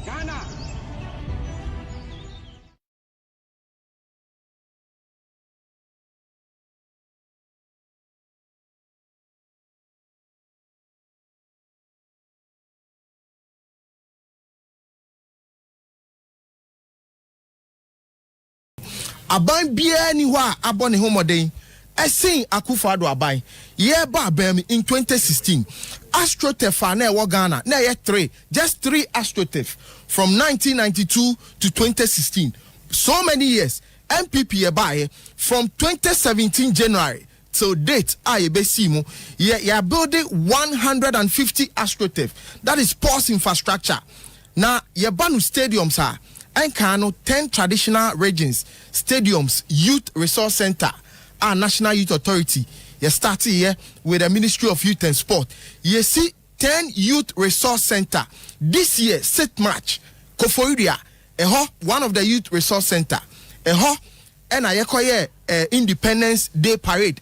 Ghana. Aban biya ni wa abone homoden Essing Akufo-Addo aban ye ba bam in 2016 AstroTurf na e Ghana na ye just three AstroTurf from 1992 to 2016 so many years MPP ye buy from 2017 January till date ye besi mu ye building 150 AstroTurf that is sports infrastructure na ye banu stadiums are and Kano 10 traditional regions, stadiums, youth resource center, and National Youth Authority. You start here with the Ministry of Youth and Sport. You see 10 youth resource center. This year, 6th March, Koforidua, one of the youth resource center. And I Independence Day Parade.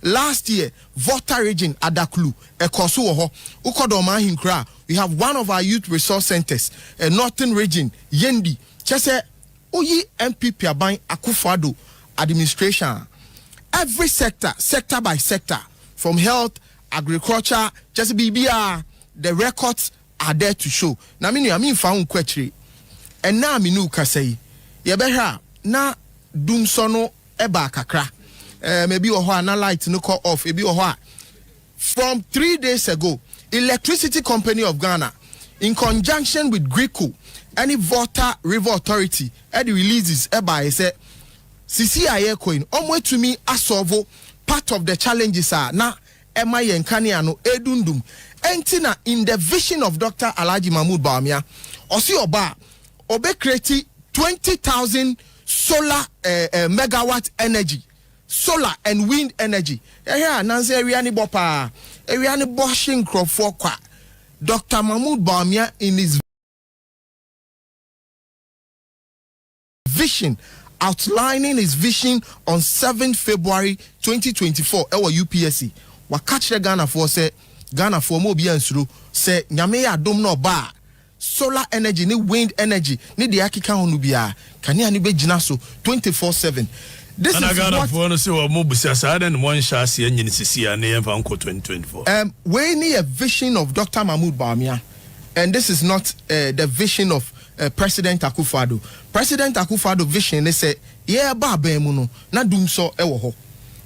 Last year, Volta region Adaklu, Ekosu Ukodoma Hinkra. We have one of our youth resource centers, a northern region, Yendi. Chese Oyi MPP Aban Akufo-Addo administration. Every sector by sector, from health, agriculture, just BBR, the records are there to show. Na mini found kwetri. And na minu kasei. Yebeha na dumsono eba kakra. Maybe oho na light no call off. Maybe oho. From 3 days ago, Electricity Company of Ghana, in conjunction with Grico, any Volta River Authority, the releases by say CCIA coin. Omwe to me asolve part of the challenges are na Emma Yenkaniano Edundum. Entina in the vision of Dr. Alhaji Mahmoud Bawumia, Osi Oba Obe create 20,000 solar megawatt energy. Solar and wind energy. Here, Nancy Ariani Bopa, Ariani Boshing Crofokwa. Dr. Mahmoud Bawumia in his vision, outlining his vision on 7th February 2024. Our UPSC. Catch the Ghana for say Ghana for Mobi and Suru say Nyameya Dom no bar. Solar energy, ni wind energy, ni the Akika Honubia. Can you be jinaso 24/7? This and is I got what for say or Mobusasa and one chassis and Yenisisi and Uncle 2024. We need a vision of Dr. Mahmoud Bawumia, and this is not the vision of President Akufo-Addo. President Akufo-Addo vision is say yeah ba bemuno na dumso ewo ho.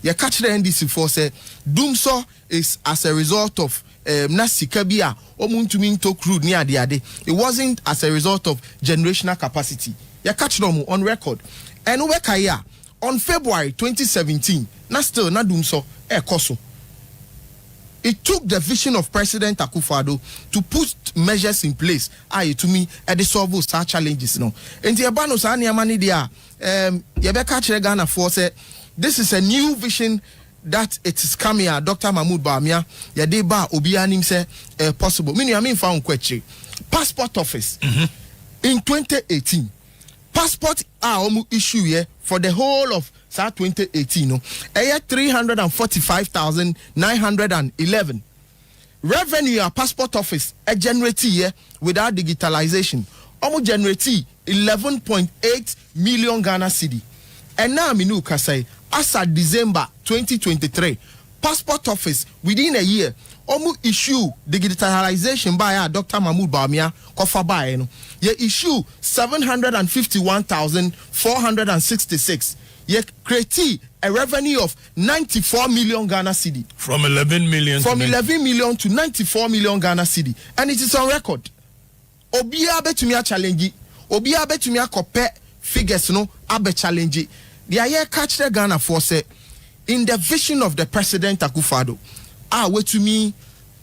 You catch the NDC for say dumso is as a result of nasika bia omuntumi to crude near the ade. It wasn't as a result of generational capacity. You catch them on record. And we kaya on February 2017, na still na dumso koso. It took the vision of President Akufo-Addo to put measures in place. To me, at the solve such challenges. No, and the abano sa niamani dia. Yebeka chere Ghana for say this is a new vision that it is coming. Dr. Mahmoud Bawumia, yadeba obianim say possible. Meaning found kweche passport office in 2018. Passport issue here for the whole of 2018 no 345,911 revenue passport office generate here without digitalization generate 11.8 million Ghana cedi and now minu kasai as at December 2023 passport office within a year issue digitalization by Dr. Mahmoud Bawumia kofa by no ye issue 751,466 ye create a revenue of 94 million Ghana cedi from 11 million from 11 million to 94 million Ghana cedi, and it is on record. Obia betumi a challenge, obia betumi a compare figures no abe challenge. The aye catch the Ghana for say in the vision of the President Akufo-Addo to me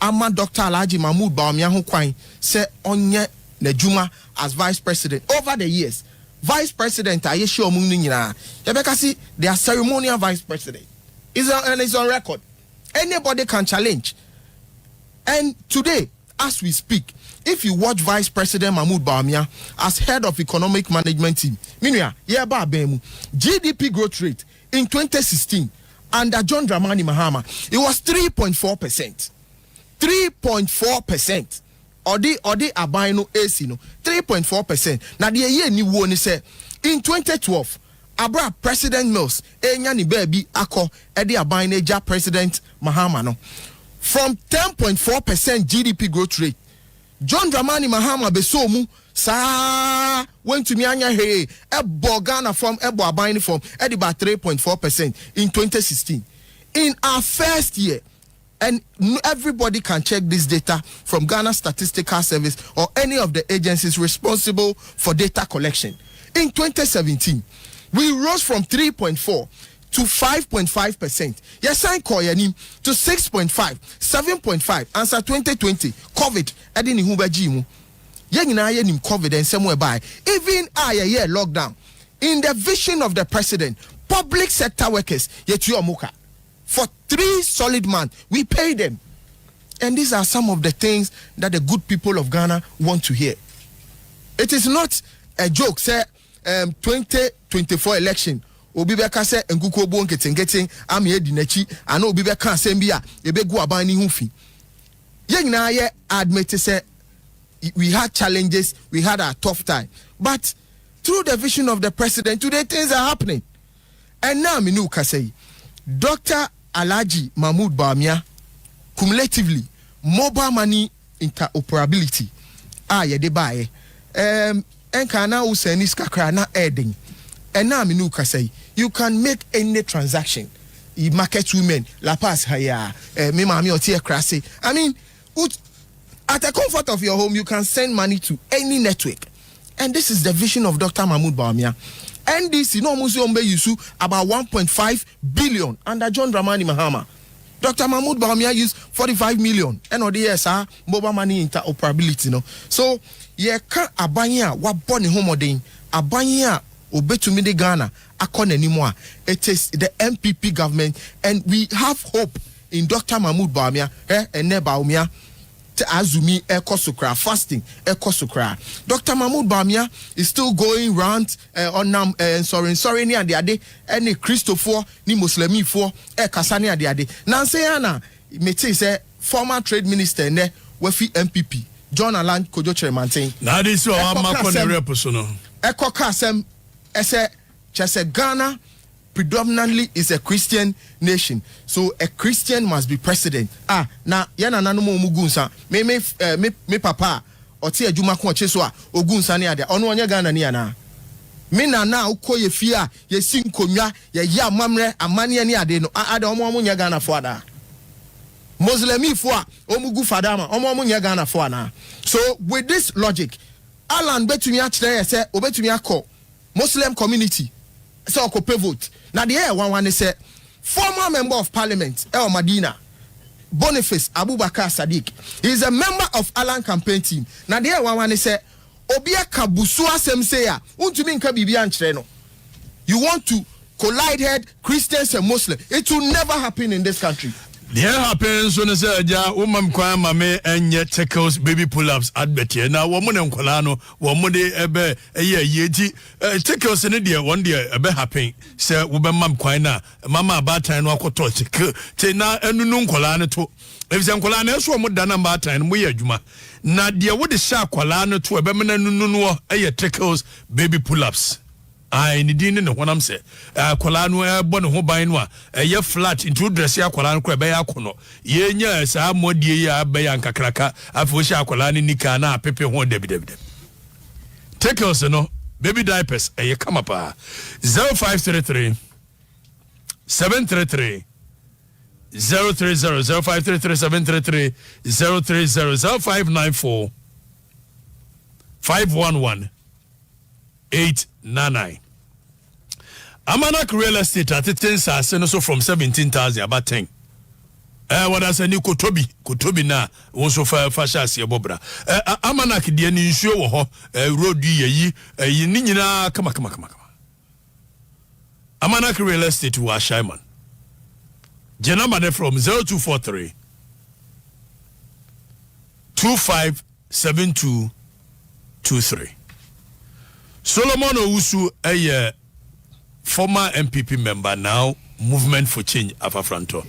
ama Dr. Alhaji Mahmoud Bawumia ho kwan say onye Nejuma as vice president over the years. Vice president ayeshi omun ni nyina yebeka si they are ceremonial vice president and it's on record. Anybody can challenge. And today as we speak, if you watch Vice President Mahmoud Bawumia as head of economic management team, GDP growth rate in 2016 under John Dramani Mahama, it was 3.4%. 3.4%. odi aban no AC no 3.4%. Na de ye ni wo ni say in 2012 abra President Mills enya ni baby akọ edi aban na ja President Mahama no from 10.4% GDP growth rate. John Dramani Mahama beso mu sa went to me anya he ebo Ghana from ebo aban from edi about 3.4% in 2016. In our first year, and everybody can check this data from Ghana Statistical Service or any of the agencies responsible for data collection. In 2017, we rose from 3.4 to 5.5%. Yes, I call to 6.5, 7.5. Answer 2020, COVID, edini huba jimu. Yengina yenim COVID and somewhere by. Even year lockdown. In the vision of the president, public sector workers, yet you muka. For 3 solid months, we pay them. And these are some of the things that the good people of Ghana want to hear. It is not a joke, say, 2024 election. Obibeka say enkuko bo nketengeting am ye dinachi ana obibeka asem bia ebegu aban ni hufi. Ye nyina ye admit say we had challenges, we had a tough time. But through the vision of the president, today things are happening. And now me no say Dr. Alhaji Mahmoud Bawumia, cumulatively, mobile money interoperability. Ye de bae. Enkana usenis kakra na adding. And now me say you can make any transaction. You market women, la pass haya, me mami otie krasi. I mean, at the comfort of your home, you can send money to any network. And this is the vision of Dr. Mahmoud Bawumia. NDC no musumbe yusu about 1.5 billion under John Dramani Mahama. Dr. Mahmoud Bawumia used 45 million. And ODS mobile money interoperability no. So ye can abanya wa boni homodin abanya obetumi de Ghana akon anymore. It is the MPP government and we have hope in Dr. Mahmoud Bawumia and ne Bawumia azumi ekosukra fasting ekosukra. Dr. Mahmoud Bawumia is still going round on sorry ni ade ade any Christopher ni Muslimi for kasani ade ade. Nanse yana meti say former trade minister ne wafi MPP John Alan Kojo Cheremanten. Na this one makon reposo no. Ekokasem ese chese Ghana predominantly is a Christian nation, so a Christian must be president. Na yana nanumo mugunsa me papa oti adwuma ko che so a ogunsa ne ade ono onye Ghana ne yana me na ukọ ye fia ye sinkonwa ye ya amamre amane ne ade no ade omo nya Ghana fo ada Muslimi fo a omugu fadama omo nya Ghana fo ana. So with this logic, Alan betumi a kire say obetumi akọ Muslim community say okope vote. Now the air one say former member of parliament El Madina Boniface Abubakar Sadiq, he is a member of Alan campaign team. Now the air one say obia kabusu asem say ya untumi nka bibia nkyere no. You want to collide head Christians and Muslims. It will never happen in this country. There happens when I say, woman, mame, and yet tickles baby pull ups at Betty. Now, woman and Colano, one day, a year, yeti, tickles in India, one day, a bit happy. Say, woman, mam, quina, mamma, bata, and wako totic. Tena, and nun colano to. If some colano, so much done bata, and we are Juma. Now, dear, what is shark colano to a bemana nunua, a tickles baby pull ups. I need in what I'm saying. Colano, bon hobainwa, a year flat into dress ya colano crabea cono. Ye, yes, I'm more dear bayanka cracker, Afusha colani nicana, pepe one debit. Take us, no, baby diapers, a ye come up. 0533 733 030 0533 733 030 0594 511 899. Amanak real estate at 10 so from 17,000 about 10. What I say, Kotobi na also fashion see bobra. Amanak the insure road ye nina come. Amanak real estate was Shaiman. Jenama from 0243 257223. Solomon Owusu, a former MPP member, now Movement for Change Afrifa Mensah.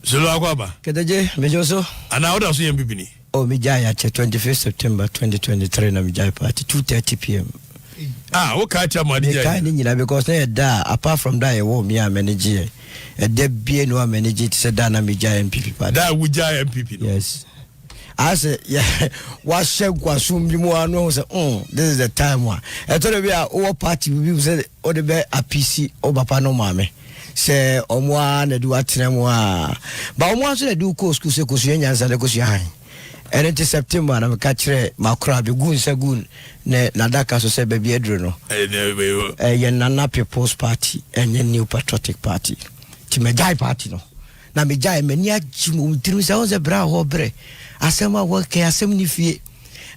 Zolo Akwaba. Kedaje, Mejoso. And how does MPP ni? Oh, Mijaya, 25th September 2023, na Mijaya party, 2:30 p.m. Okatakyie Madija. Because there, apart from that, I won't be a manager. There be no manager to say that na Mijaya MPP party. That Mijaya MPP. Yes. I said, yeah, what shall consume you more? No, this is the time one. I told you, our party will be said, or the bear a PC or Bapano Mame. Say, Omwan, do what more. But once I do course, Kusians and the Kusian. And it is September, and I'm catching my crab, the goon, Sagoon, Nadaka, so say, baby, Adreno. A Nana People's Party and a new patriotic party. To my die party, no. Na Mijaya, many Jim, Tinusa, a brow or bre. Asema work asem ni fie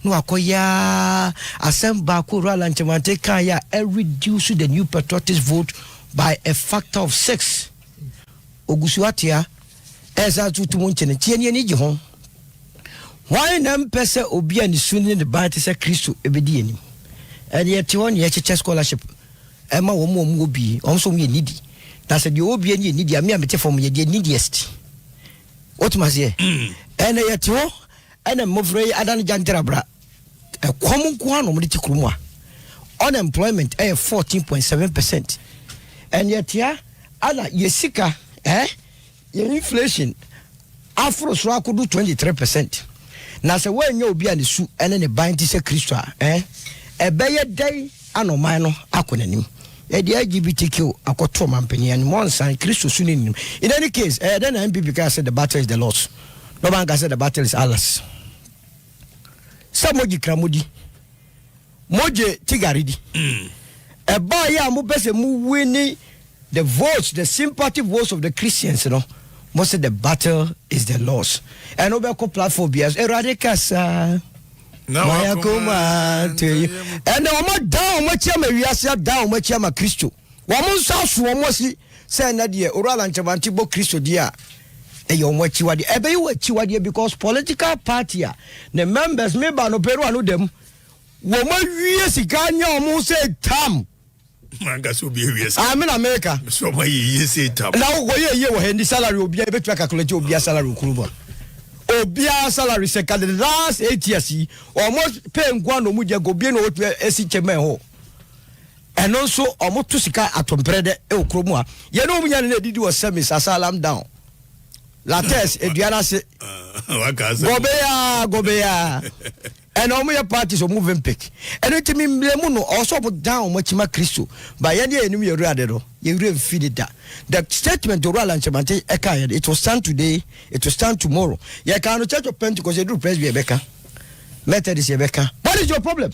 no akoya asem ba ko Ranchemante kan ya reduce the new patriotic vote by a factor of 6 ogusuatia esa tutumu nchene tieni ni je ho why na mpese obi ani suni ne ba te se Kristo ebedi ani and yet won ye cheche scholarship ema wo mo obi onso mo nidi na se de obi ani nidi am ya mete form ye de neediest what must ye and yet and a movre adan jantrabra a common quantum of unemployment 14.7%. And yet ana yesika inflation afro so could do 23%. Na se when you be an su and then a bind to say Christo a bay day anomano akonanim. The LGBTQ akoto mampany and monsan Christo sunim. In any case, then MPP said the battle is the Lord's. No man can say the battle is Allah's. Samoji Kramudi Moje Tigaridi. A boy ya mu pese mu winning the votes, the sympathy votes of the Christians, you know. Most of the battle is the Lord's. And Obeko platform bias eradicasa. No, I come to you. And I'm down much we are down much ama Christo. Woman sauce womosi say Nadia Oral and Chavantibo Christo dia. Because political party the members may ban opero anu dem woman yes ganya almost say tam mangaso be yes I'm in America so my yes say tam now go ye we hand salary obi e betu calculate obi salary kuruba obi salary se ka the last 8 years almost pay ngwa no mu je go bi no otu esi cheme ho and also almost to sika atomprede e okromu a ye no munya na didi was semi sasalam down Lattes, Ediana se Gobea. And all my parties are moving pick. And it mean Blemuno also put down much my Christo. By any enemy radero, you really feed it that. The statement to Roland Chamante Ekayed, it will stand today, it will stand tomorrow. You can't church of Pentecost, you do Presby Becca. Methodist Rebecca. What is your problem?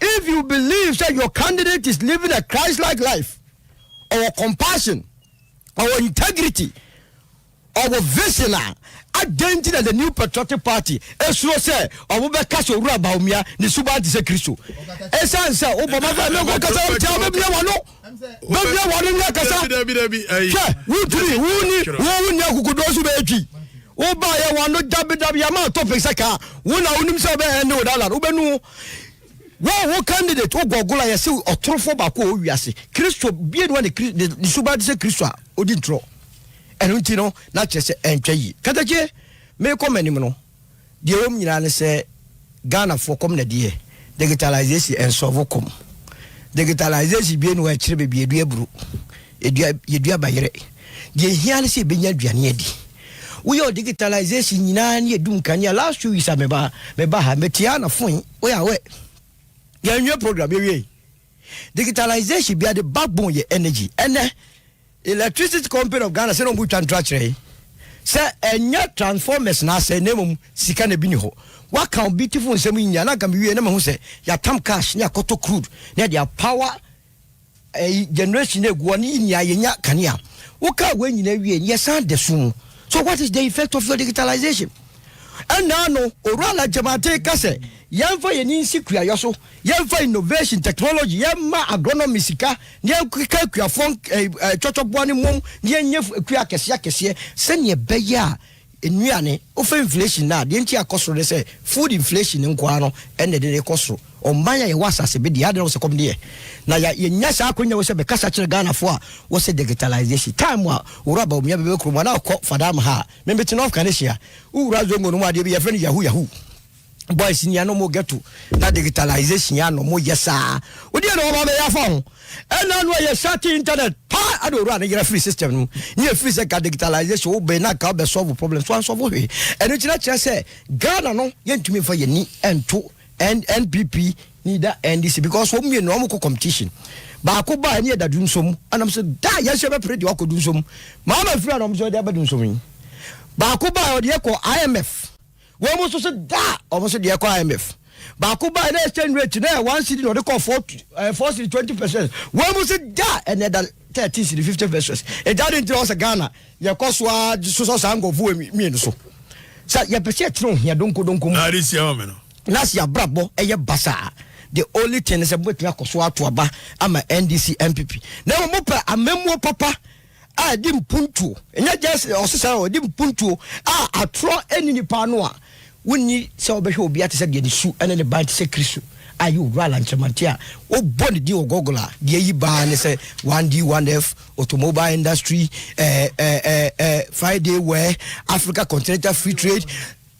If you believe that your candidate is living a Christ-like life, or compassion, or integrity, our vision identity as the new patriotic party eso say obo cash owura baumia ni suba di se Kristo esa nsa obama fa me go kasa o tia be wano nya kasa wuni akukudosu be etwi wo ba ye wano dabi ama topic saka wona unim se be ene odala ubenu wo candidate wo gogola ye se otorofo ba ko o wiase Kristo bie no ni suba di se Kristo a odi ntro and you know, not just entry. Katakyie, me come anymore. The home you say Ghana for come the dear. Digitalization and solve come. Digitalization being where children be a bru. You do by your. The here see being a dianedi. We are digitalization in ye dunkanya last 2 weeks. Meba metiana phone. We are wet. Your new program, digitalization be the backbone your energy. And electricity company of Ghana say no buchan trachere say enya transformers na say name sika na bi ni ho what can beautiful nsem nya na kan bi na ma ho say ya tam cash na koto crude na dia power generation egu ni nya yenya kanea wo ka we nyina wie ye san de so what is the effect of your digitalization and now no orala jamate kase yemfa yeni sikua yoso yemfa innovation technology yemma agronomy sika yemka kua fon chochobo ani mom yenye kua kese sene beya enuane ofa inflation na de nti akosoro de say food inflation nko ano ene de kosoro o manya ye wasase be de ade no se kom de na ya yenya sa akonya wo se be kasa kire Ghana fo a wo se digitalization time wa uraba o mia be kro na ko fadam ha me beti no of Canada ura zongo no ade be ye friend yahoo boys ni no mo get to na digitalization ya no mo yesa we dey no ma ya phone and now we shut internet pa ado run na free system no ni free se ka digitalization wo be na ka be solve problem so solve we and you kira say Ghana no yentumi fa yeni ento NPP ni da NDC because wo me no mo competition ba ko ba ni da dunsom anam so da ya she be pray di wa ko dunsom ma ma free anam so da ba dunsom ba ko ba o de ko IMF we must say that almost the IMF. Bakuba and exchange rate now 1 cedi no they call 4 cedi 20%. We must say that and then 30 cedi 50%. And that into us Ghana. Ya koswa so sango vu me so. Sa ya pese tron here don't go. Na this year me no. Nas ya brabo eye basa. The only thing is about ya koswa to aba ama NDC MPP. Now mo pa amemo papa di mpuntu enya just osesa o di mpuntu atro eni nipa no a woni se obehwe obi ate se de ni su ene ne ban te se kristo ayu rala nchemantia o body di ogogola de yi ba ne se 1D 1F automobile industry Friday wear Africa Continental Free Trade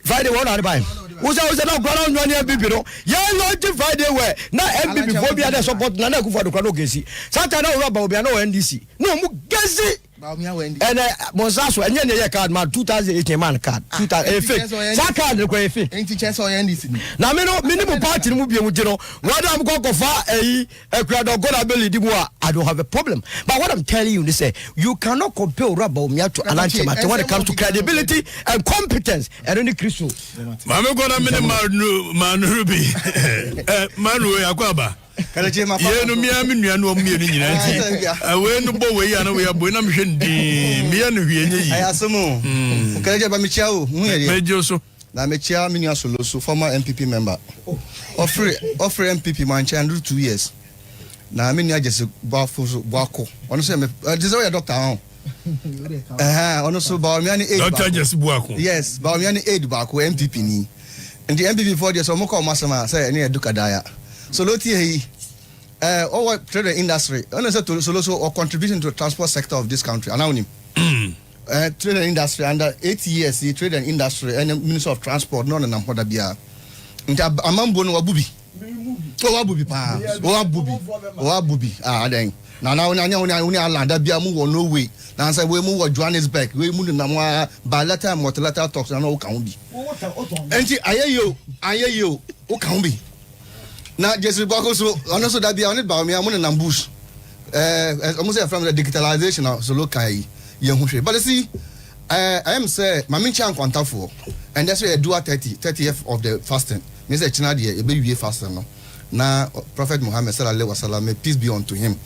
Friday one are buy who's now ground on your MPP no ya launch Friday wear na MPP for be ada support na na kufa do kwano gesi sata na ora ba obi na NDC no mu gesi and Monsaso and your card man 2018 man card 2008 that card ko efe chance on NDC na me no minimum party mu bia mu gino what am go fa ekwado go na beli di mu I don't have a problem but what I'm telling you is say you cannot compare Uraba Umia to Alanche Mate when it comes to credibility and competence and only Christo mame go na minimum man ruby manu yakwaba ye no mia me nua no mie ni nyina nti we no bo we ya na we abo na mhwe ndi mia no hwie nyi ayasomo kaleje ba mechia o hu ye mejo so na mechia me nua solo so former MPP member offer MPP man chan 2 years na me nua jese bako ono so me jese we doctor ho ono so ba mi ani aid doctor jese bako yes ba mi ani aid bako MPP ni ndi MPP for the so mo ko masama say na eduka daya so loti hey our trade industry ono say to so or contribution to the transport sector of this country anawnim trade and industry under 8 years the trade and industry and minister of transport no na hoda bia nti amambo no wabubi pa wabubi adan na anya alanda bia mu wo no way na say we mu wo Johannesburg we mu na mo bilateral multilateral talks na no kan bi enti ayeyo o kan bi na Jesse Bako so ono so da bia oni ba mi amune na bush almost from the digitalization so lokai ye hu hwe but see I am say mami chan kwanta for and that's why I do 30th of the fasting me say china de e be wie fasting no na Prophet Muhammad sallallahu alaihi wasallam peace be unto him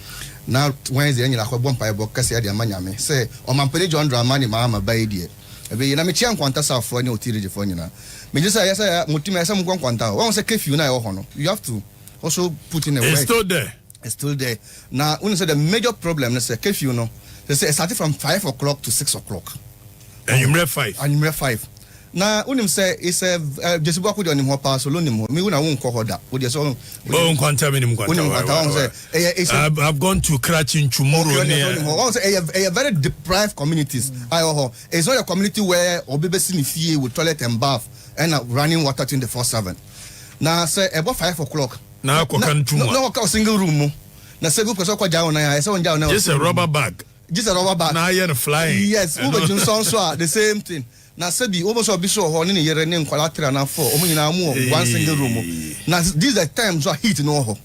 na Wednesday nyina kwa bompa e bokase de amanyame say o mampani John Dramani mama bai de e be na me chan kwanta sa for ni otiri for nyina me just say yes mutima yes mu kwanta won say curfew na e ho no you have to also put in a it's still there now when you say the major problem is curfew no they say it started from 5 o'clock to 6 o'clock and you remember 5 now when you say it's just work with on him pass alone him me when I won't call that with your own I've gone to Kratin tomorrow a very deprived communities it's not a community where obebesi ni fie with toilet and bath and running water 24/7 now say about 5 o'clock na ko kan tuma no ka single room na say go person kwa jawo na ya say on jawo na just a rubber bag na here flying yes we be so the same thing na say bi almost obi so ho ni yere ni nkwala tra na 4 omo nyina mu one single room na these are times so heat no ho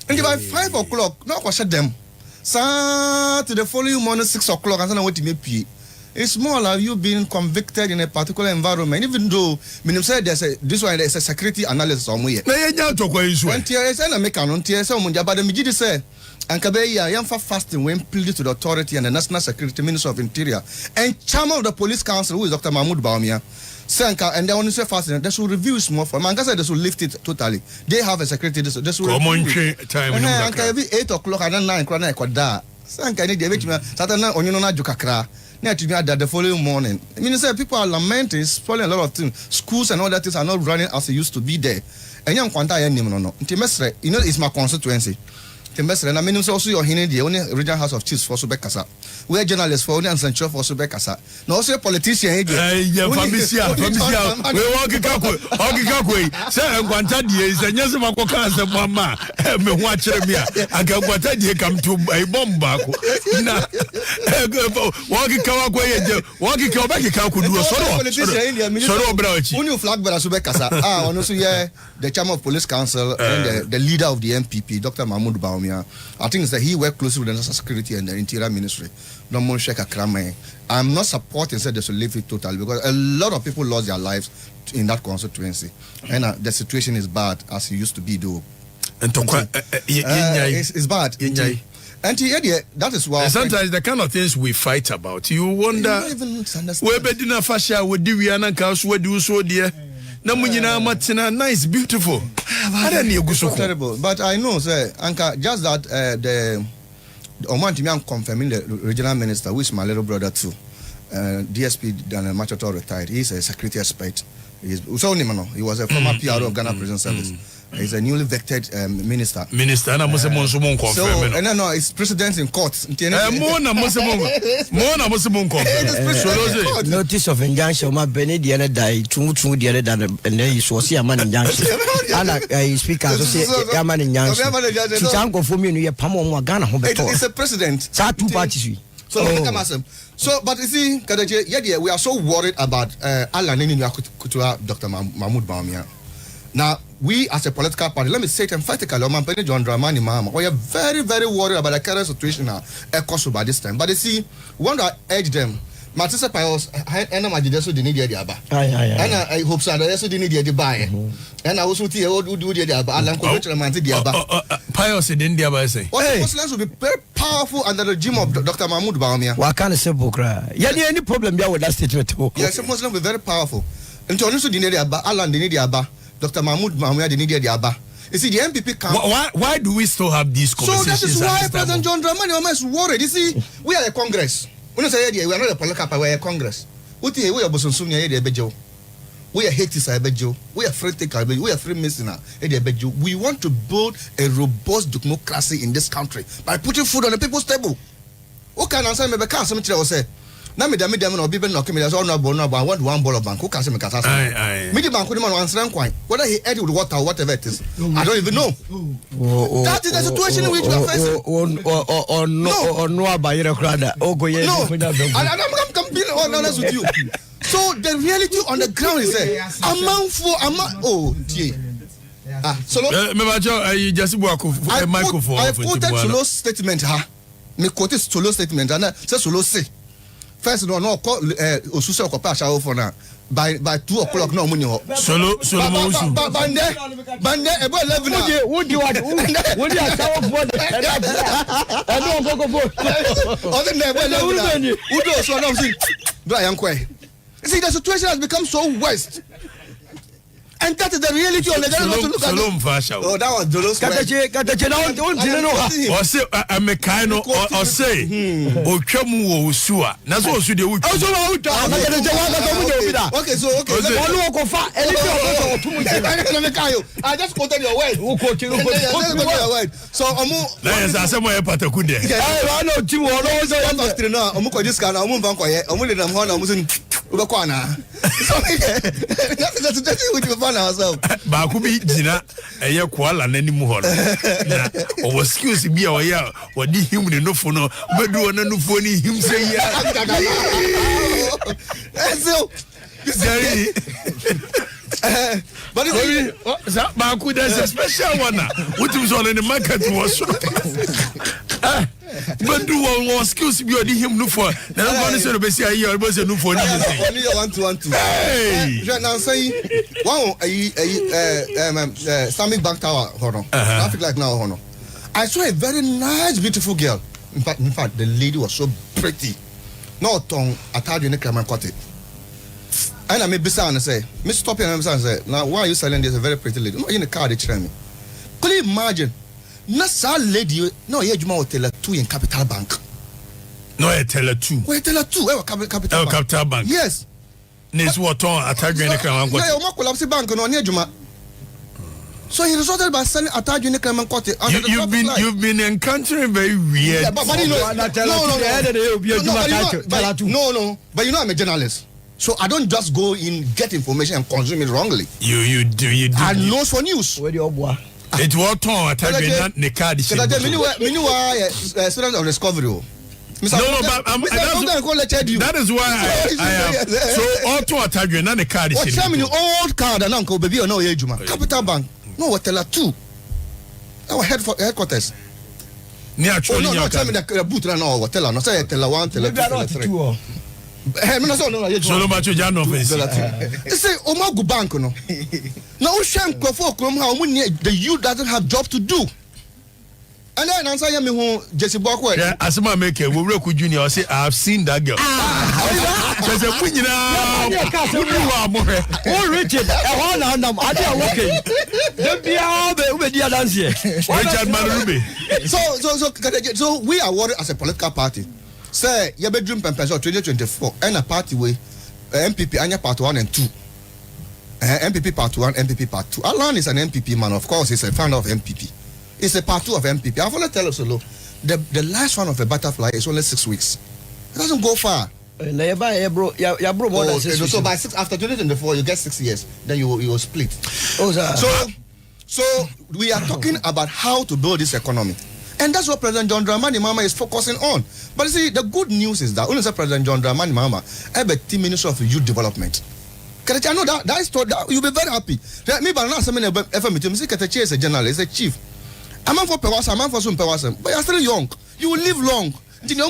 and by 5 o'clock no ko shut them sa to the following morning 6 o'clock and na what me pie. It's more like you being convicted in a particular environment, even though meaning say there's a security analysis somewhere. Na yenya to kwa isu. When tie say na make an tie say omunja but me gidi say ankabe ya yamfa fasting when pleaded to the authority and the National Security Minister of Interior and chairman of the Police Council who is Dr. Mahmoud Bawumia. Sanka and they only say fasting they should review small for man say they should lift it totally. They have a security they should common time and every 8 o'clock and 9 o'clock na kwada. Sanka ni dey make me satana onyo na jukakra. The following morning. I mean, say people are lamenting, spoiling a lot of things. Schools and all that things are not running as they used to be there. And young Kwanta, you know, it's my constituency. Temesre na menim so also your hine die only regional house of chiefs for so bekasa. We journalists for only answer for so bekasa. Na also politician here. Yeah, famisia. We walk ikakwe. Say enkwanta die say nyese makoka asem mama. Me ho akere me a enkwanta die kam to e bomba ko. Na walk ikakwe ye. Walk ikakwe ka ko do so obra ochi. Only flag bearer so bekasa. Ono so here the chairman of police council and the leader of the MPP Dr. Mahmoud Bawumia. I think it's that he worked closely with the National Security and the Interior Ministry. I'm not supporting said they should leave it totally because a lot of people lost their lives in that constituency. And the situation is bad as it used to be though. And it's bad. And that is why sometimes the kind of things we fight about, you wonder where bedina fascia would do we announce what do so dear. No nice, beautiful. Terrible. But I know, sir, Anka, just that the Oman confirming the regional minister, who is my little brother too. DSP Daniel Machoto retired. He's a security expert. He was a former PRO of Ghana Prison Service. He's a newly vetted minister. And I'm confirm. No, it's precedence in courts. Notice of injunction. My Benediana died. True, the other than and then he was a man injunction. And speaker so say a man injunction. It's uncle for me. You Pamo Ghana. It's a precedent. Two parties. So, but you see, Kadaje, we are so worried about Alan Kutua, Dr. Mahmoud Bawumia. Now, we as a political party, let me say it emphatically, John Dramani Mahama, we are very, very worried about the current situation now, by this time. But you see, we want to urge them. Matisa Pios, and I'm the need the Abba. And I hope so. I also didn't need the buy. And I also see who do the Abba. Alan the Abba. Pios in India, I say. Muslims will be very powerful under the regime of Dr. Mahmoud Bawumia. What kind of simple cry? Any problem there with that statement? Yes, Muslims will be very powerful. And to also the Abba, Alan the Abba, Dr. Mahmoud Bawumia the need the Abba. You see, the MPP can't. Why do we still have these conversations? So that is why President John Dramani Mahama is worried. You see, we are a Congress. We are not a political party, we are a Congress. We are Bosonsumia, we are haters, we are free takers, we are free listeners. We want to build a robust democracy in this country by putting food on the people's table. Who can answer me? Because some people say, "Na me dami no be no come there's all no ball no but I want one ball of bank." Who can say me kasa? Me the bank the man answer quite. Whether he ate with water or whatever it is, I don't even know. That is the situation in which we are facing. No abayere krada. Ogoye. No. I'm being honest with you. So the reality on the ground is so me just microphone. I quoted Solo's statement me quoted Solo's statement and say Solo say first no call Osuso Okopa show for now by 2 o'clock no money Solo bande ebo 11 who do shower for I don't go other than who do so now see Brian Kwe. See, the situation has become so worst. And that is the reality on the ground. Oh, that was Dolos. Or say, I'm a kind of, or say, Okamu or Sua. That's what you do. Okay, so, I just quoted your word. So, I said, my Patakude. I know Tim Wano, Omuko this kind of Omunbanko, Omulidan, Ubakwana. That's what we find ourselves. Bakubi Jina, a year koala and any more. Or excuse me, or yeah, or did him with no phone, but do no funny him say, so, but Baku, there's a special one. What was on in the market was. But do one excuse me or him no for. Now I'm going to say here was a new for only 1-2-1-2. Hey, now say wow, Sammy Bank Tower, hold on. Traffic like now, hold on. I saw a very nice, beautiful girl. In fact, the lady was so pretty. No tongue, I told you in the camera cut it. And I made Bisa and say, Miss Stop here and say, now why are you selling this? A very pretty lady. No, in the car they train me. Could you imagine? Not so lady, no, yeah, you might tell her 2 in Capital Bank. No, I tell her 2. Wait, tell her 2. Capital Bank. Yes. Nis what on attack in the car. No, collapse bank no near Juma. So he resulted by selling Okatakyie Afrifa Mensah. You've been encountering very weird. Yeah, but you know, no. But you know, I'm a journalist, so I don't just go in, get information and consume it wrongly. You do. I know for news. Where the boy? It was torn. Okatakyie ne card. Student of discovery. No, but that is why I am. So all to Okatakyie na ne card. What tell me the old card and uncle baby or no Ejuma. Capital Bank. No, what tell her two. Our headquarters. No, tell me the boot and all. What tell her? No, say tell her one, tell her three. So no much you know. They say Omagu Bank no. Now Shem Kofo Krom how the youth doesn't have job to do. And then answer me who Jesse Bokwe. Yeah, as my maker, we work with Junior. I say I have seen that girl. There's a queen now. Oh, Richard, I didn't working. Don't be all the dance here. Richard Marubi. So we are worried as a political party. Say your bedroom pempers 2024 and a party way MPP and part 1 and 2. MPP part 1, MPP part 2. Alan is an MPP man, of course, he's a fan of MPP. It's a part 2 of MPP. I've only tell us the last one of a butterfly is only 6 weeks. It doesn't go far. So by after 2024 you get 6 years, then you will split. So we are talking about how to build this economy. And that's what President John Dramani Mahama is focusing on. But you see, the good news is that only President John Dramani Mahama have a team Minister of Youth Development. I know that is you'll be very happy. Me, but not something ever meet him. Okatakyie is a journalist, a chief. I'm for Pewasa, I'm for some Pewasa, but you're still young. You will live long. Till you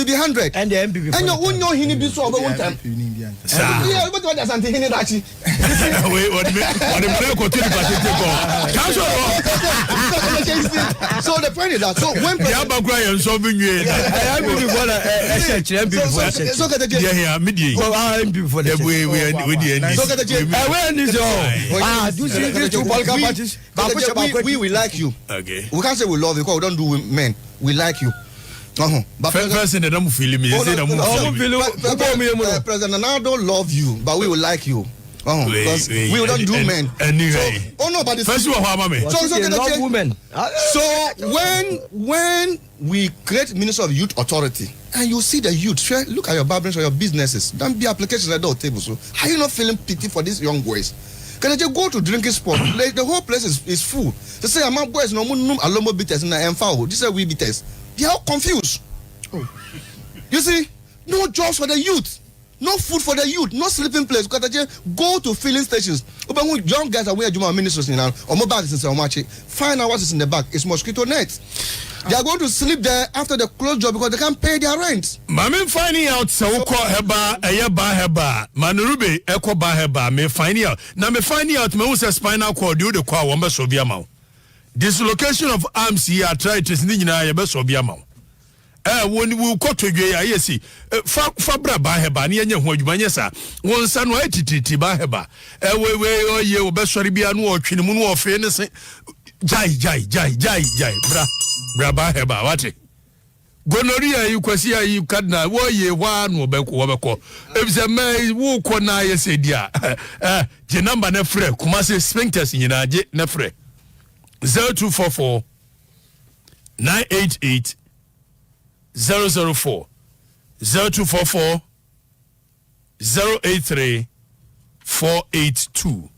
be 100. And the MPP. And you know he need so about one time. Yeah, but what does Anthony Hinidachi? Wait, what So the point is that so when we will like you. Okay. We can't say we love you because we don't do men. We like you. But President President Ronaldo love you, but we will like you. Because we don't do men. Anyway. But first of all, love women. So when we create Minister of Youth Authority and you see the youth, look at your barbers or your businesses, don't be applications at the table. So are you not feeling pity for these young boys? Can I just go to drinking spot? Like the whole place is full. They say among boys no alomo bitters and emfao. This is we bitters. They are all confused. You see, no jobs for the youth, no food for the youth, no sleeping place. Because they just go to filling stations. But when young guys are wearing Juma ministers now, or mobile is in Omachi, 5 hours is in the back. It's mosquito net. They are going to sleep there after the close job because they can't pay their rent. Mami finding out so heba ayaba heba manurube eko ba heba me finding out. Now me finding out me who spinal cord do the kwa wamba sobia ma. Dislocation of arms here try to sni nyina yebe sobia ma. When we go to ya yesi fabra ba heba ni enye ho adwuma nyesa won sa no atititi ba heba we oye obesori bia no otwene mu no ofe ne se jai bra ba heba wate gonorrhea you kwasi you cardinal wo ye wa no obeko ebise me wo ko na yesi dia je number na frɛ Kumasi sphincters nyina je na frɛ 0244 988 004 0244 083 482.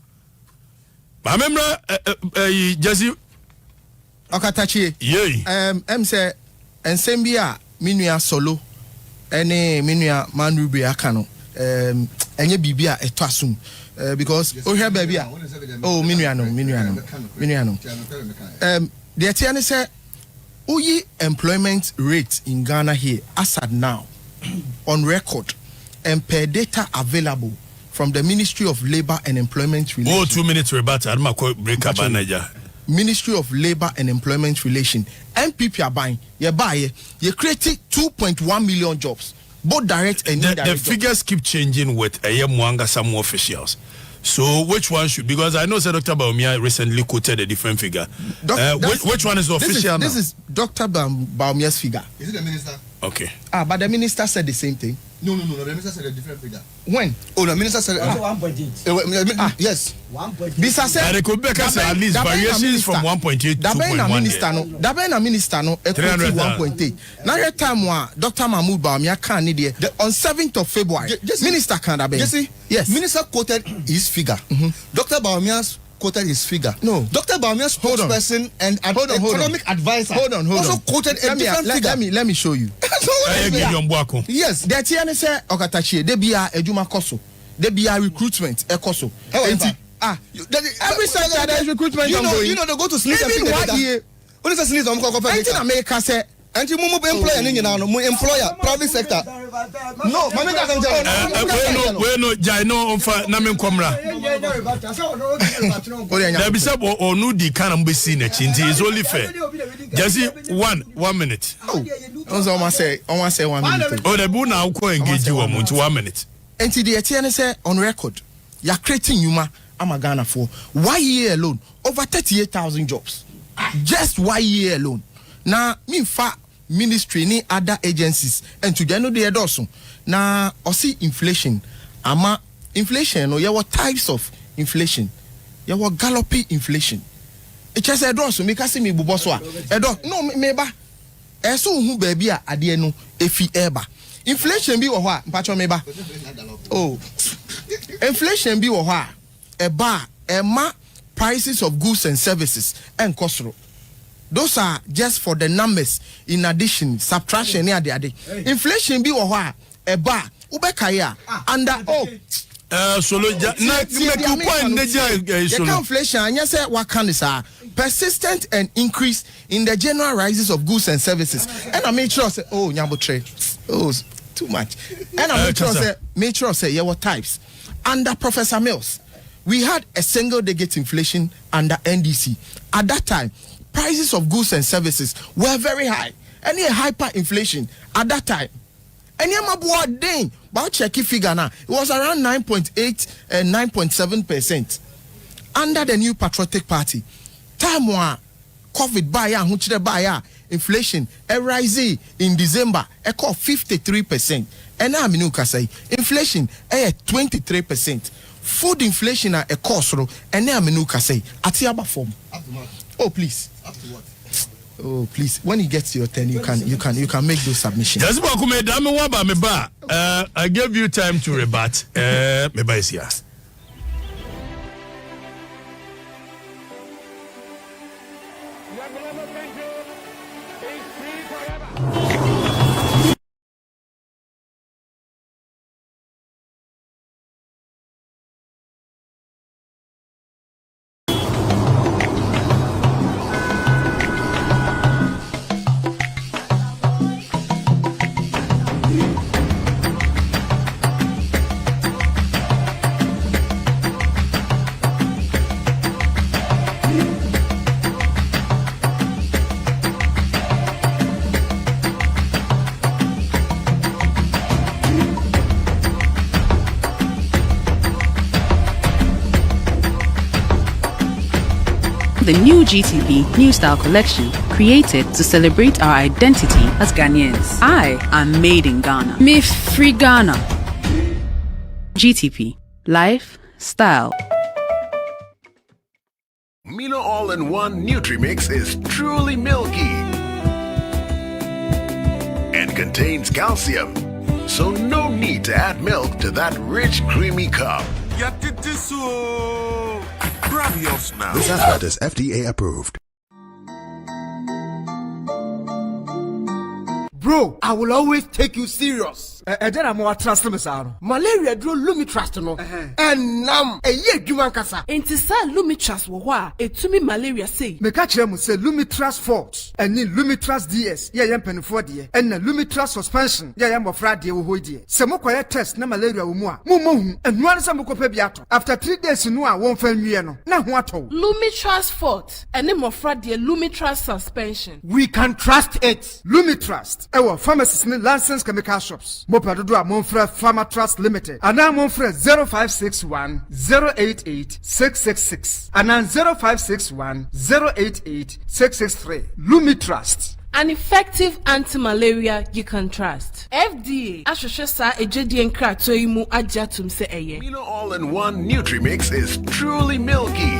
Mamemra Jesse Okatakyie. Yey. Say ensem bia minua solo ene minua manrubi aka no enye bibia eto asum because o hwe ba bia minua no the tiane say Uyi employment rate in Ghana here as at now on record and per data available from the Ministry of Labor and Employment Relations. 2 minutes rebate adma ko break up manager. Ministry of Labor and Employment Relations. MPP are buying you created 2.1 million jobs, both direct and indirect. The figures keep changing with Mwanga some officials. So which one should, because I know that Dr. Baumia recently quoted a different figure. Which one is the official? This is Dr. Baumia's figure. Is it the minister? Okay. But the minister said the same thing. No. The minister said a different figure. When? Oh, the minister said 1.8. Yes. 1.8. Bisa said. And it could be at least variations from 1.8 to 2.1. Dabena minister no. 1.8. Now your time wa Dr. Mahmoud Bawumia can need on 7th of February. Minister can dabe. Yes. Minister quoted his figure. Dr. Bawumia's quoted his figure. No. Dr. Bawumia's spokesperson and economic advisor also quoted a different figure. Let me show you. Yes. The TN say Okatakyie they be a ejuma koso. They be a recruitment ekoso. Every sector there is recruitment ongoing. You know they go to sleep even 1 year. When is sleep Anything America say and you move employer employer private sector. No, mama doesn't tell. We no jai no onfa na me nkomra. There be some or no di kind of be seen it's only fair. Just 1 minute. Almost say 1 minute. Oh, the bu na ko engage you 1 minute. Enti the TN say on record, you're creating Yuma Amagana for 1 year alone, over 38,000 jobs. Just 1 year alone. Now, me fa ministry ni other agencies and to know the also. Now, I see inflation. Ama inflation, no, there were types of inflation. There were galloping inflation. It just a so me kasi me buboswa. No, meba. Eso hu baby a ade no efi eba. Inflation bi wo ho a mpacho meba. Oh. Inflation bi wo ho a eba ema prices of goods and services and kosoro. Those are just for the numbers in addition, subtraction near the other. Inflation be or what? A bar, Ubekaya, under solo inflation, and yes, what can this are persistent and increase in the general rises of goods and services. And I made sure say, oh, Nyabotre, oh, too much. And I made sure say, yeah, what types under Professor Mills. We had a single digit inflation under NDC. At that time, prices of goods and services were very high. Any hyperinflation at that time. Any ding, but check figure now. It was around 9.8 and 9.7%. Under the new Patriotic Party, time one COVID buyer, inflation rising in December, a call 53%. And now I say inflation 23%. Food inflation at a cost, and now I say Atiaba form. Oh please. Up to what? Oh please. When you get to your turn, you can make those submissions. I gave you time to rebut. Meba is here. The new GTP New Style Collection, created to celebrate our identity as Ghanaians. I am made in Ghana. Me free Ghana. GTP. Life, style. Milo All-in-One Nutri-Mix is truly milky and contains calcium, so no need to add milk to that rich, creamy cup. Grab yours now. This advert is FDA approved. Bro, I will always take you serious. Then I'm more trust me, sir. Malaria drew Lumitrust no. And nam a ye jumankasa. Enti sa Lumitrust wo ho a etumi malaria say. Me ka kire mu say Lumitrust Forte. Eni Lumitrust DS. Ye yem penfo de. And Lumitrust Suspension. Ye yem bofra de wo ho de. Se mo koye test na malaria wo mu a. Mo hu. Enu an sa mo kopa bi ato. After 3 days no a won fa nwie no. Na ho ato. Lumitrust Forte. Eni mofra de Lumitrust Suspension. We can trust it. Lumitrust. Ewo pharmacists ni licensed chemical shops. Mopadodo a Monfre Pharma Trust Limited. Ana Monfre 0561 088 666. Ana 0561 088 663. Lumitrust. an effective anti-malaria you can trust. FDA ahwehwe sa ejedi nkrato yi mu agyatum se eye. Amino all-in-one Nutrimix is truly milky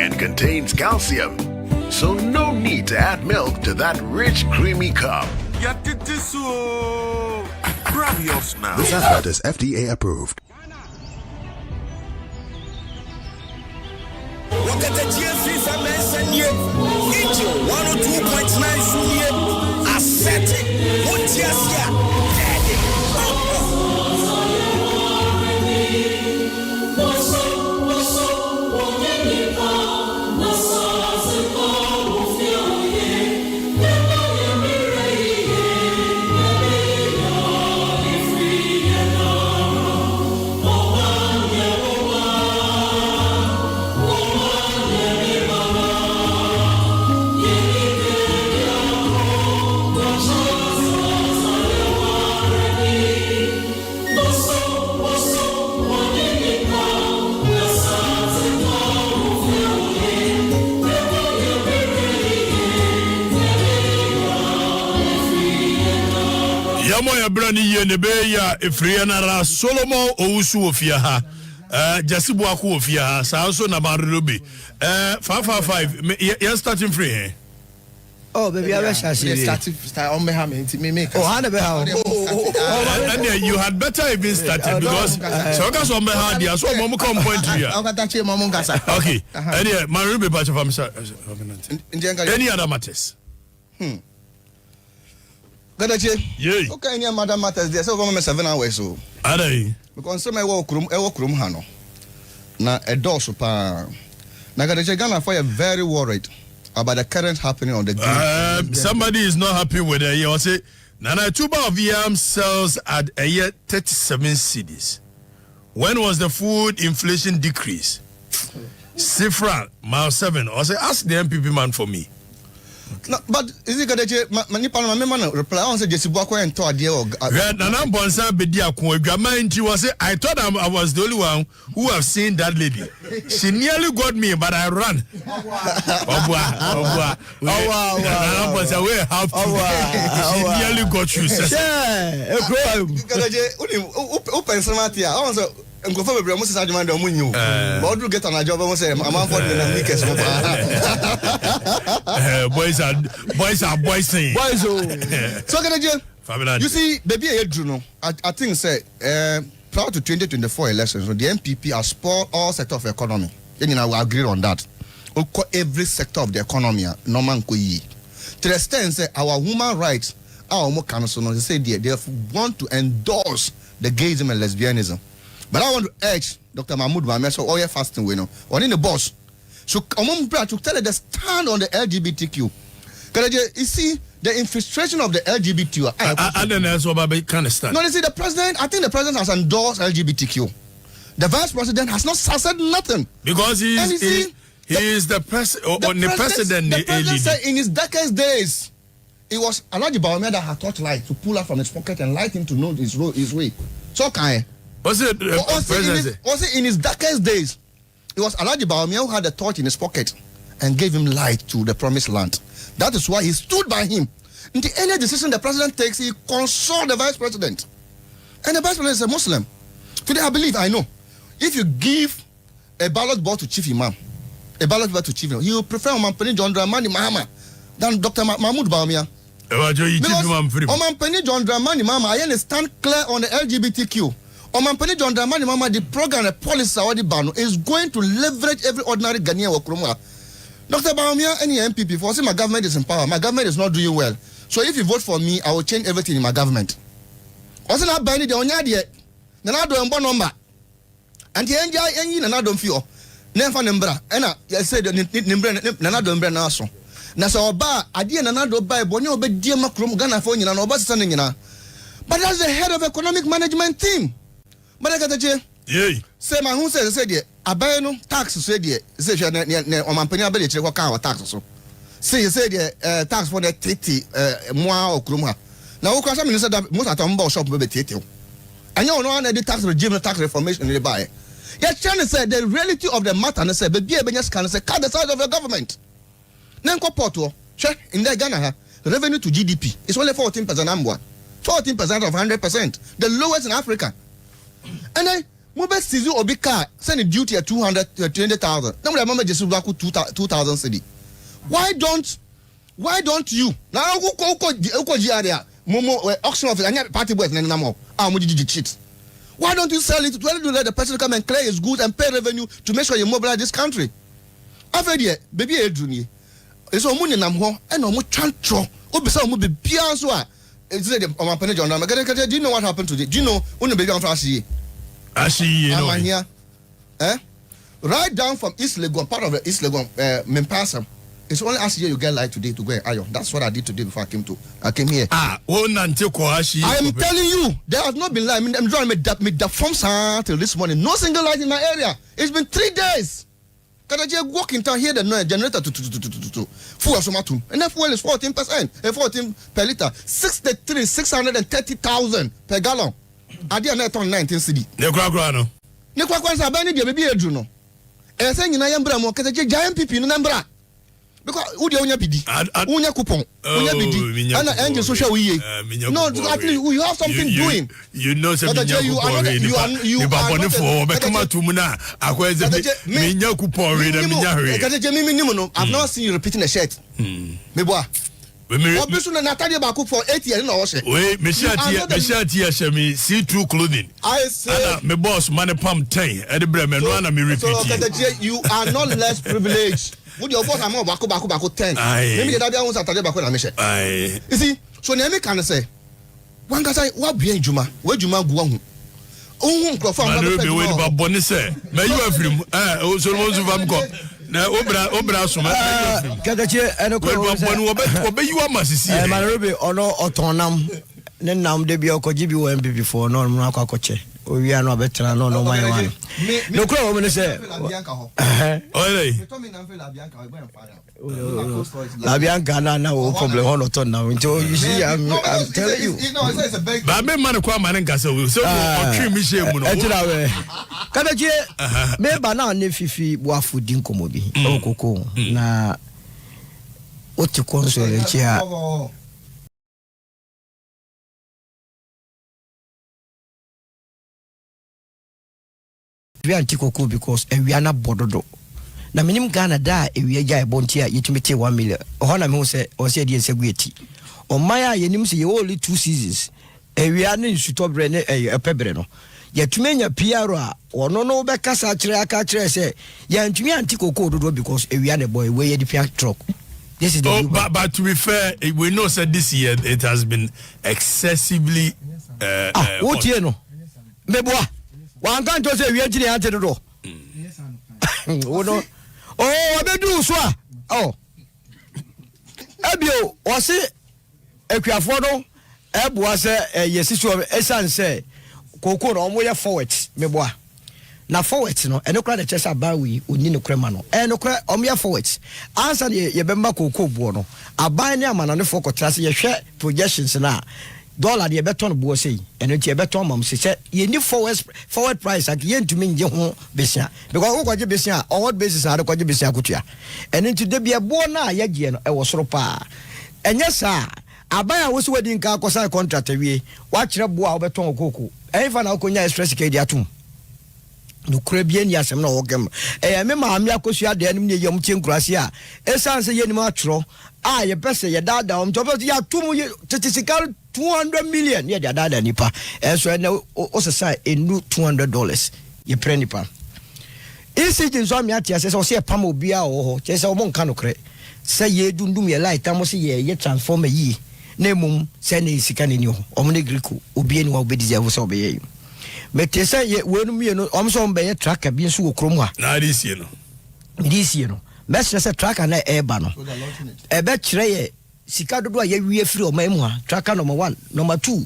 and contains calcium, so no need to add milk to that rich, creamy cup. Grab yours now. This advert is FDA approved. Okatakyie Afrifa Mensah nie. Ijo 102.9 suye. Asete. Wotiasia. Yamoya brani ye ne be ya efrienara Solomon Owusu ofia ha Jasibu aku ofia ha sa so na marobe 555 you starting free here. Oh baby, I wish I see start on me make. Oh, how be how? And you had better even started because so guys on me how dia so mom come point to you. Okatakyie mom ngasa. Okay. And yeah, marobe batch of sir. Any other matters? Okatakyie. Yeah. Okay, any other matters there so come 7 hours so. Adai. Because some e work room ha no. Na e doors pa. Na Okatakyie Ghana for very worried about the current happening on the ground. Somebody is not happy with it. You say Nana tuber of yam sells at a year 37 cedis. When was the food inflation decrease? Sifra mile 7. I say ask the MPP man for me. No, but is it Okatakyie manipa no me reply on say Jesibu akwa ento ade o. Nana Bonsa bedi akon adwama nti was say I thought I was the only one who have seen that lady. She nearly got me but I ran. Nana Bonsa we have to. She nearly got you. Okatakyie open smart here. I want to Nkofo bebre mo sisa adwuma de mo nyu. But odu get an job mo say am for the nakers mo pa. Boys are boys saying. Boys so Okatakyie, you see baby edru no I think say prior to 2024 elections so the MPP has spoiled all sector of economy. You know we agree on that. Every sector of the economy no man ko yi. To the extent say our human rights our mo council no say they want to endorse the gayism and lesbianism. But I want to urge Dr. Mahmoud Bawumia so all your fasting we know on in the boss. So to tell the stand on the LGBTQ. Okatakyie, you see the infiltration of the LGBTQ. I don't know what kind of stand. No, you see the president. I think the president has endorsed LGBTQ. The vice president has not said nothing because he is the president. The president said in his darkest days, it was Alhaji Bawumia that had taught light to pull out from his pocket and light him to know his way. So can was it in his darkest days? It was Alhaji Bawumia who had the torch in his pocket and gave him light to the promised land. That is why he stood by him. In the any decision the president takes, he consults the vice president. And the vice president is a Muslim. Today I know. If you give a ballot box to Chief Imam, he will prefer Omampeni John Dramani Mahama than Dr. Mahmoud Bawumia. Omampeni John Dramani Mahama, I stand clear on the LGBTQ. Omampeni John Dramani Mahama, the program, the policy is going to leverage every ordinary Ghanaian worker. Dr. Bawumia, any MPP, for saying my government is in power, my government is not doing well. So if you vote for me, I will change everything in my government. Also, not banning the Onyadi, then I don't number. And the NJ, and I don't feel. Never number, and I said, Nanado Naso. Nasa Oba, I did another by Bonio, but dear Macron, Ghana for you and Oba standing in. But that's the head of economic management team. But I got a J. Yay. Say my who said, Abano tax said, say, on my penny ability to work out taxes. Say, you said, tax for the Titi, Moa or Kruma. Now, because I mean, said that most at a shop will be Titi. And you know, the tax regime, the tax reformation in the buy. Yet, China said the reality of the matter, and said, but be a business can say, cut the size of the government. Nenko Porto, check in the Ghana, revenue to GDP is only 14% number. 14% of 100%, the lowest in Africa. And then, mobile Sizu Obika send a duty at 220,000. Now, remember just 2,000 cedi. Why don't you now go area Momo auction office and party boys and number cheat? Why don't you sell it? Why don't you let the person come and clear his goods and pay revenue to make sure you mobilize this country? After the baby Edruni, it's all money namho and no more chantro. Obisa will be pianso. It's the do you know what happened today? Do you know when the baby on Frashi? I'm here. Right down from East Legon, part of the East Legon, Mempasam. It's only last year you get light today to go and iron. That's what I did today before I came here. I am telling you, there has not been light. I'm trying to make the from till this morning. No single light in my area. It's been 3 days. Can I just walk in town here? The generator to fuel somatum, and that fuel is 14%, 14 per liter, 630,000 per gallon. I did not on 19 cedi. Ne kwa kwanza bani dia baby edruno. E say nyina yambra mo kete giant pipi no nambra. Because who dey onya bidi? Onya coupon, onya bidi. And engine social we. No, at least we have something doing. You know something. You are not for be come to muna akweze minya coupon we na minya we. Kete me I've not seen you repeating the shirt. Me boa. Obisu na Natalia back for 8 years na wash. Wait, me share me see-through clothing. I say me boss money pump 10 e de bre me no na me repeat. You are not less privileged. Would your boss am bako 10. Maybe the Dabia wants Natalia back na me share. You see, so na me can say one guy say what be Juma, where Juma go hu. Ohun crofam na be we ba boni say. Me you afrim o so mo so fam ko. Na obra so ma Okatakyie enoko obe you amasisi Manarobe ono otonam ne nam de bi okoji bi wo MPP for no no akwakoche owi anu abetra no no man wan no kro wo me say la bianca na wo problem on ton now until you see I'm telling you ba me man kwa man nka say we so otwe mi she mu no Okatakyie me ba na ne fifi bo afudi nkomo bi okoko na oti console chia we antikoko because we are not bododo na minim Ghana da we agya ebonti a yetumete 1 million ho na me ho se o se die segueti o maya yenim se ye only 2 seasons we are na nsutobre ne epebre no yetumenya piaro a ono no be kasa kire aka kire se yantumi antikoko dodo because we are the boy we ye the piak truck. This is the but to be fair, we know that this year it has been excessively what you know meboa wan kan to say we agire ante dodo oh abedu so ebio o se akuafo no eboa se yesi so esan se koko no mo ye forward meboa na forward no enokra de chesa bawi oni no krema no enokra omya forward answer ye bemba koko buo no aban ne amana ne fokotra se ye hwe projections na dollar de beton buo sei eno ti beton mam se ye ni forward price ak ye ntumi nje ho besia because wo kwaje besia on what basis are kwaje besia kutua eno ti de bia buo na ye gie no e wo soro pa enye sa aban a wo se wadi nka akosa contract awie wa kire buo a wo beton koko enfa na okonya express ke di atum no krabia ni asem na wogem me maami akosua de anim ne yom tienkurase a esanse ye ni ma twro a ye pese ye dada om to ya tum ye tetisikal 200 million ye dada nipa so na o sesa enu $200 ye pre nipa isi jinso mi atia se so se pam obi a ho che se o mon ka no kre se ye dundum ye light am se ye transformer yi na mum se na isika ne ni ho o mo ne griku obi eni wa obedi je so be ye metesa ye wenu mi no omso mbe tracker bi nso wokrom ha na disi no mesre se tracker na eba no ebe kire ye sika dodo a ye wie firi o mamu ha tracker number 1 number 2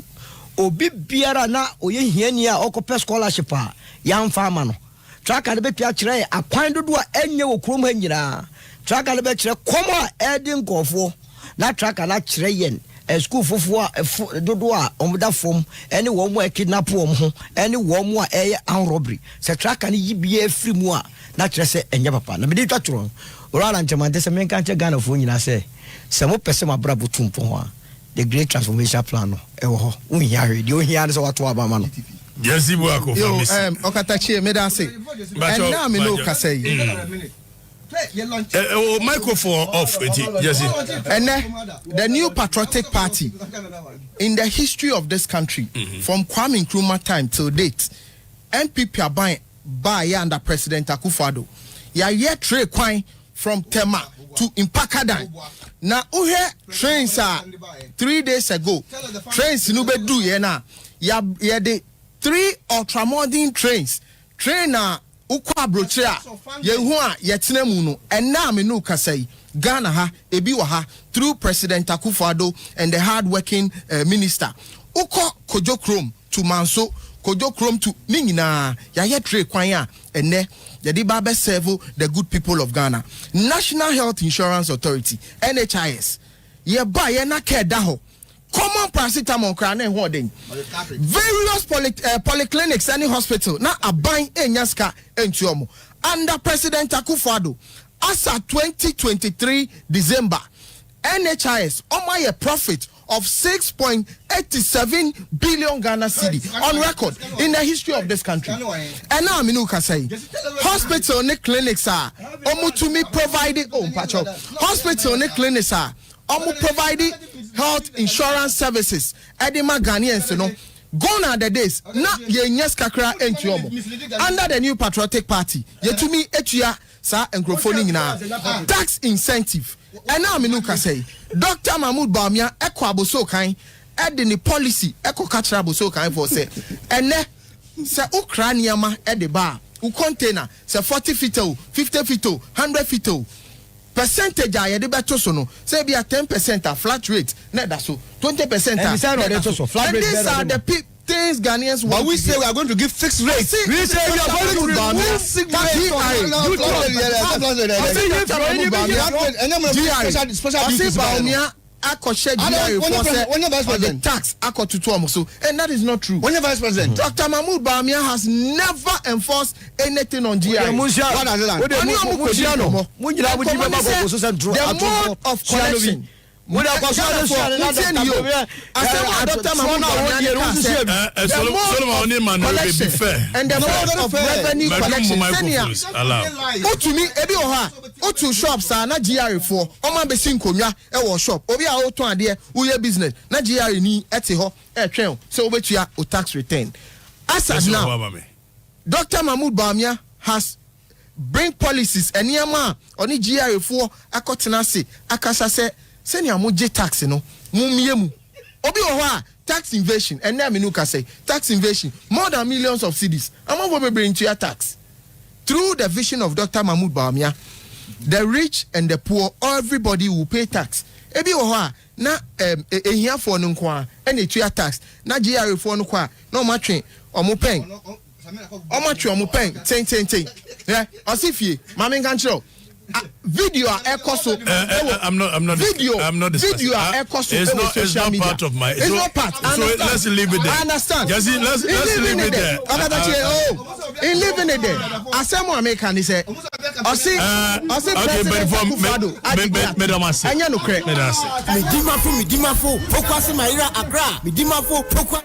obi biara na oye hiani a okope scholarship a yan farmer no tracker de be pia kire ye akwan dodo a enye wokrom ha nyira tracker de be kire komo a edin kofo na tracker na kire yen school fofo dodo a omda fom ene wo mo kidnap wo ho ene wo mo a eye an robbery se tracker ni yibie free mu a na kyerɛ sɛ ɛnyɛ papa na mede twa toro ora la nkyɛmante sɛ menka nkyɛ Ghana fo nyina sɛ sɛ mo pɛ sɛ mabrabo tumpo ho a the great transformation plan no ɛwɔ hɔ wohia hwɛ deɛ ohia ne sɛ wato abama no Jesse Buako yo Okatakyie me da say and now me no ka say microphone off Jesse and the new patriotic party in the history of this country from Kwame Nkrumah time till date NPP are by under President Akufo-Addo ya yet trade kwan from Tema to Impakadan. Now uhe trains are 3 days ago trains no be do ye na ya de 3 ultramodern trains trainer ukwa brochia ye hu a yetena mu no ena me no kasai Ghana ha ebi wa ha through President Akufo-Addo and the hard-working minister uko Kojo Krom to Manso Kojo Krom to Ningina ya ye tre kwan a ene yedi ba be serve the good people of Ghana. National Health Insurance Authority NHIS ye ba ye na ke da ho common paracetamol kra na ho den various polyclinics any hospital na aban enyaska entuomo under President Akufo-Addo as at 2023 December NHIS omo ye profit of 6.87 billion Ghana cedi on record in the history of this country. And now I can say hospital and clinics are omutumi providing hospital and clinics are providing health insurance services. Edima Ghanaians, you know, gone are the days. Not ye nyes kakra entiomo. Under the new patriotic party, ye to me etua sa encrophoning na tax incentive. And now I can say Dr. Mahmoud Bawumia eko aboso kan ede ni policy eko katra aboso kan for say ene se ukraniama ede ba u container se 40 feet 50 feet 100 feet percentage a ye de beto so no say be a 10% a flat rate na da so 20% a flat rate. These are the things Ghanaians want. But we say we are going to give fixed rates. We say we are going to remove fixed rates. The tax and that is not true. When you're vice president, Dr. Mahmoud Bawumia has never enforced anything on GI. The mode of collection. And the mode of revenue collection. To me, ebi oha, to shops are not GRE for. Oma besin konya e wo shop. Obi a o ton ade uye business. Na GRE ni ete ho e twen. So obetua o tax return. As of now, Dr. Mahmoud Bawumia has bring policies eniama oni GRE for akotena se akasa se senior moje tax no mumiemu obi oho tax invasion and na me no ka say tax invasion more than millions of cedis among we bring to your tax through the vision of Dr. Mahmoud Bawumia. The rich and the poor, everybody will pay tax. Ebi oho na ehia for no kwa and etua tax na GRA for no kwa no matwe omo pen omo pen ten yeah osifie mama nkan chiro video ekoso I'm not video discussing. It's not part of my it's not part. So let's leave it there. I understand. Let's leave it there. In living it there. Asemo American he say okay, but Anya no credit. Midimafo okwase maira agra midimafo okwa